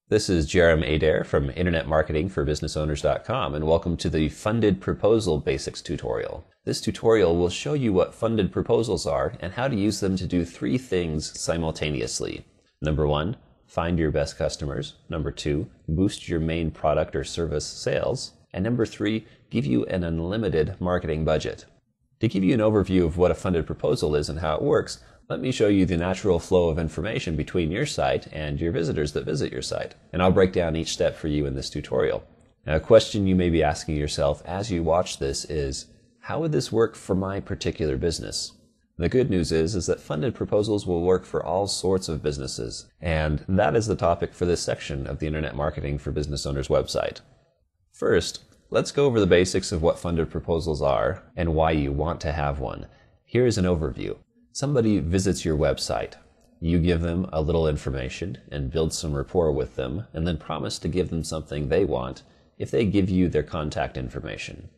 This is Jerem Adair from internetmarketingforbusinessowners.com, and welcome to the Funded Proposal Basics tutorial. This tutorial will show you what funded proposals are and how to use them to do three things simultaneously. Number one, find your best customers. Number two, boost your main product or service sales. And number three, give you an unlimited marketing budget. To give you an overview of what a funded proposal is and how it works, let me show you the natural flow of information between your site and your visitors that visit your site. And I'll break down each step for you in this tutorial. Now, a question you may be asking yourself as you watch this is, how would this work for my particular business? The good news is that funded proposals will work for all sorts of businesses. And that is the topic for this section of the Internet Marketing for Business Owners website. First, let's go over the basics of what funded proposals are and why you want to have one. Here is an overview. Somebody visits your website. You give them a little information and build some rapport with them, and then promise to give them something they want if they give you their contact information.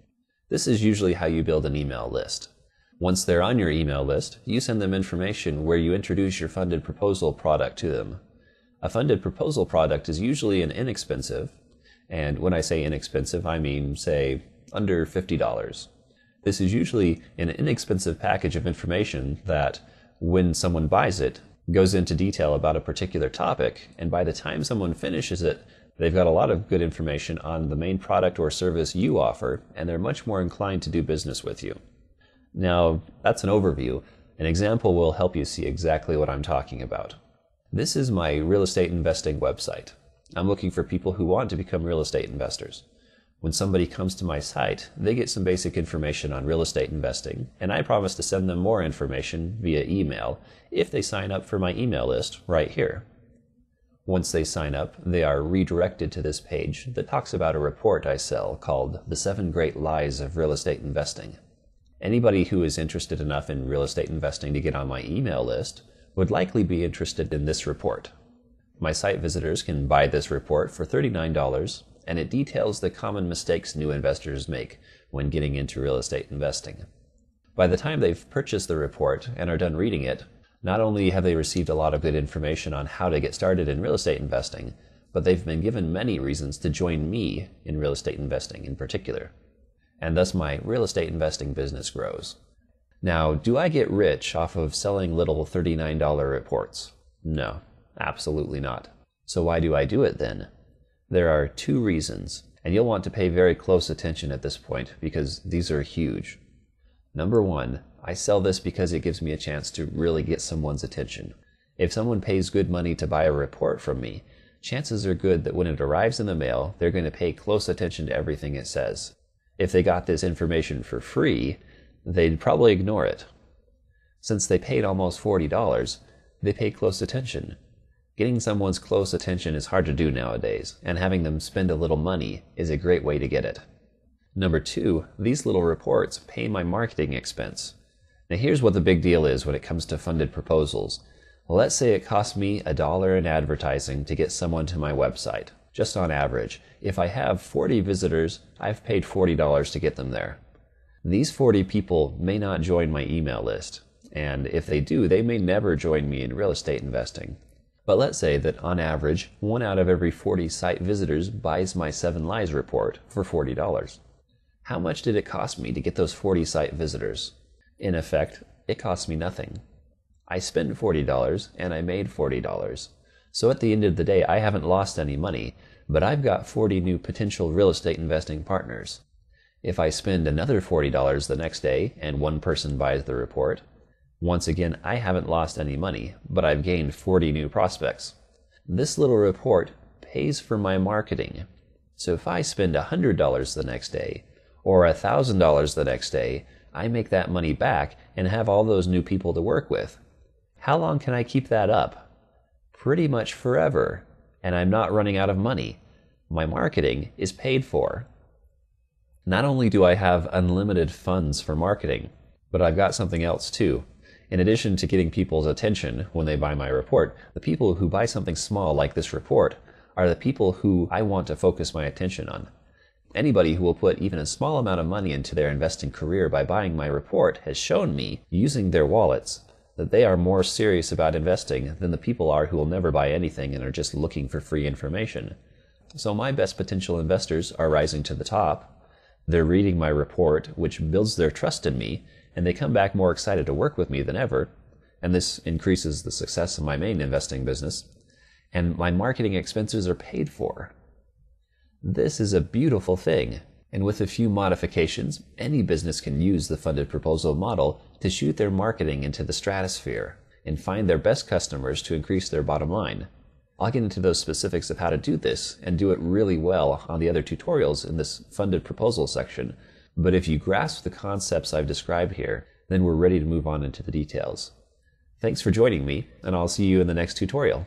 This is usually how you build an email list. Once they're on your email list, you send them information where you introduce your funded proposal product to them. A funded proposal product is usually an inexpensive, and when I say inexpensive, I mean, say, under $50. This is usually an inexpensive package of information that, when someone buys it, goes into detail about a particular topic, and by the time someone finishes it, they've got a lot of good information on the main product or service you offer, and they're much more inclined to do business with you. Now, that's an overview. An example will help you see exactly what I'm talking about. This is my real estate investing website. I'm looking for people who want to become real estate investors. When somebody comes to my site, they get some basic information on real estate investing, and I promise to send them more information via email if they sign up for my email list right here. Once they sign up, they are redirected to this page that talks about a report I sell called The 7 Great Lies of Real Estate Investing. Anybody who is interested enough in real estate investing to get on my email list would likely be interested in this report. My site visitors can buy this report for $39, and it details the common mistakes new investors make when getting into real estate investing. By the time they've purchased the report and are done reading it, not only have they received a lot of good information on how to get started in real estate investing, but they've been given many reasons to join me in real estate investing in particular. And thus my real estate investing business grows. Now, do I get rich off of selling little $39 reports? No, absolutely not. So why do I do it then? There are two reasons, and you'll want to pay very close attention at this point because these are huge. Number one, I sell this because it gives me a chance to really get someone's attention. If someone pays good money to buy a report from me, chances are good that when it arrives in the mail, they're going to pay close attention to everything it says. If they got this information for free, they'd probably ignore it. Since they paid almost $40, they pay close attention. Getting someone's close attention is hard to do nowadays, and having them spend a little money is a great way to get it. Number two, these little reports pay my marketing expense. Now here's what the big deal is when it comes to funded proposals. Let's say it costs me $1 in advertising to get someone to my website. Just on average, if I have 40 visitors, I've paid $40 to get them there. These 40 people may not join my email list, and if they do, they may never join me in real estate investing. But let's say that on average, 1 out of every 40 site visitors buys my 7 Lies report for $40. How much did it cost me to get those 40 site visitors? In effect, it cost me nothing. I spent $40 and I made $40. So at the end of the day, I haven't lost any money, but I've got 40 new potential real estate investing partners. If I spend another $40 the next day and one person buys the report, once again, I haven't lost any money, but I've gained 40 new prospects. This little report pays for my marketing. So if I spend $100 the next day, or $1,000 the next day, I make that money back and have all those new people to work with. How long can I keep that up? Pretty much forever, and I'm not running out of money. My marketing is paid for. Not only do I have unlimited funds for marketing, but I've got something else too. In addition to getting people's attention when they buy my report, the people who buy something small like this report are the people who I want to focus my attention on. Anybody who will put even a small amount of money into their investing career by buying my report has shown me, using their wallets, that they are more serious about investing than the people are who will never buy anything and are just looking for free information. So my best potential investors are rising to the top. They're reading my report, which builds their trust in me, and they come back more excited to work with me than ever. And this increases the success of my main investing business. And my marketing expenses are paid for. This is a beautiful thing. And with a few modifications, any business can use the funded proposal model to shoot their marketing into the stratosphere and find their best customers to increase their bottom line. I'll get into those specifics of how to do this and do it really well on the other tutorials in this funded proposal section. But if you grasp the concepts I've described here, then we're ready to move on into the details. Thanks for joining me, and I'll see you in the next tutorial.